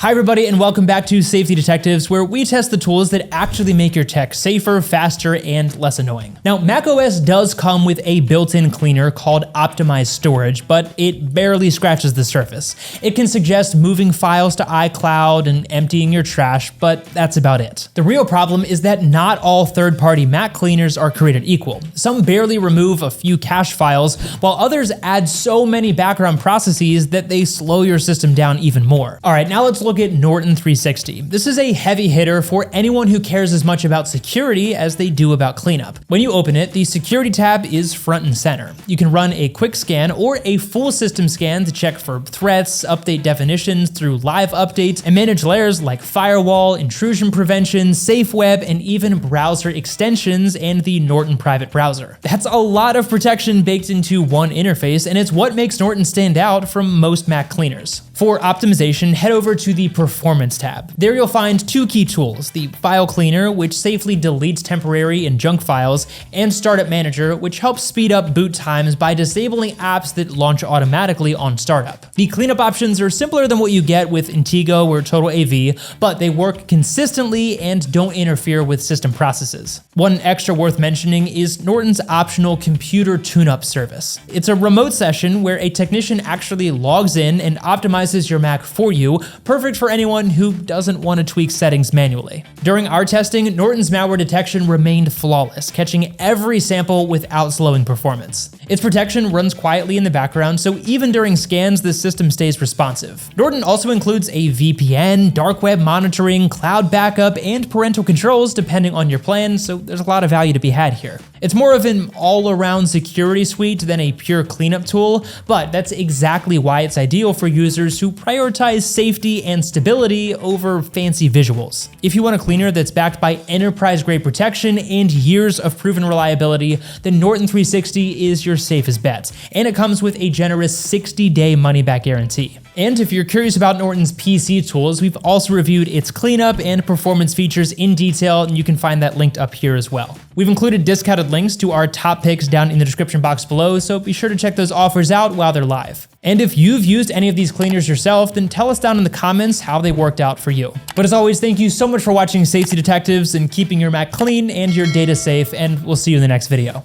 Hi everybody, and welcome back to Safety Detectives, where we test the tools that actually make your tech safer, faster, and less annoying. Now, macOS does come with a built-in cleaner called Optimized Storage, but it barely scratches the surface. It can suggest moving files to iCloud and emptying your trash, but that's about it. The real problem is that not all third-party Mac cleaners are created equal. Some barely remove a few cache files, while others add so many background processes that they slow your system down even more. All right, now let's look at Norton 360. This is a heavy hitter for anyone who cares as much about security as they do about cleanup. When you open it, the security tab is front and center. You can run a quick scan or a full system scan to check for threats, update definitions through live updates, and manage layers like firewall, intrusion prevention, safe web, and even browser extensions and the Norton private browser. That's a lot of protection baked into one interface, and it's what makes Norton stand out from most Mac cleaners. For optimization, head over to the Performance tab. There you'll find two key tools, the File Cleaner, which safely deletes temporary and junk files, and Startup Manager, which helps speed up boot times by disabling apps that launch automatically on startup. The cleanup options are simpler than what you get with Intego or Total AV, but they work consistently and don't interfere with system processes. One extra worth mentioning is Norton's optional computer tune-up service. It's a remote session where a technician actually logs in and optimizes your Mac for you, perfect for anyone who doesn't want to tweak settings manually. During our testing, Norton's malware detection remained flawless, catching every sample without slowing performance. Its protection runs quietly in the background, so even during scans, the system stays responsive. Norton also includes a VPN, dark web monitoring, cloud backup, and parental controls depending on your plan, so there's a lot of value to be had here. It's more of an all-around security suite than a pure cleanup tool, but that's exactly why it's ideal for users who prioritize safety and stability over fancy visuals. If you want a cleaner that's backed by enterprise-grade protection and years of proven reliability, then Norton 360 is your safest bet, and it comes with a generous 60-day money-back guarantee. And if you're curious about Norton's PC tools, we've also reviewed its cleanup and performance features in detail, and you can find that linked up here as well. We've included discounted links to our top picks down in the description box below, so be sure to check those offers out while they're live. And if you've used any of these cleaners yourself, then tell us down in the comments how they worked out for you. But as always, thank you so much for watching Safety Detectives and keeping your Mac clean and your data safe, and we'll see you in the next video.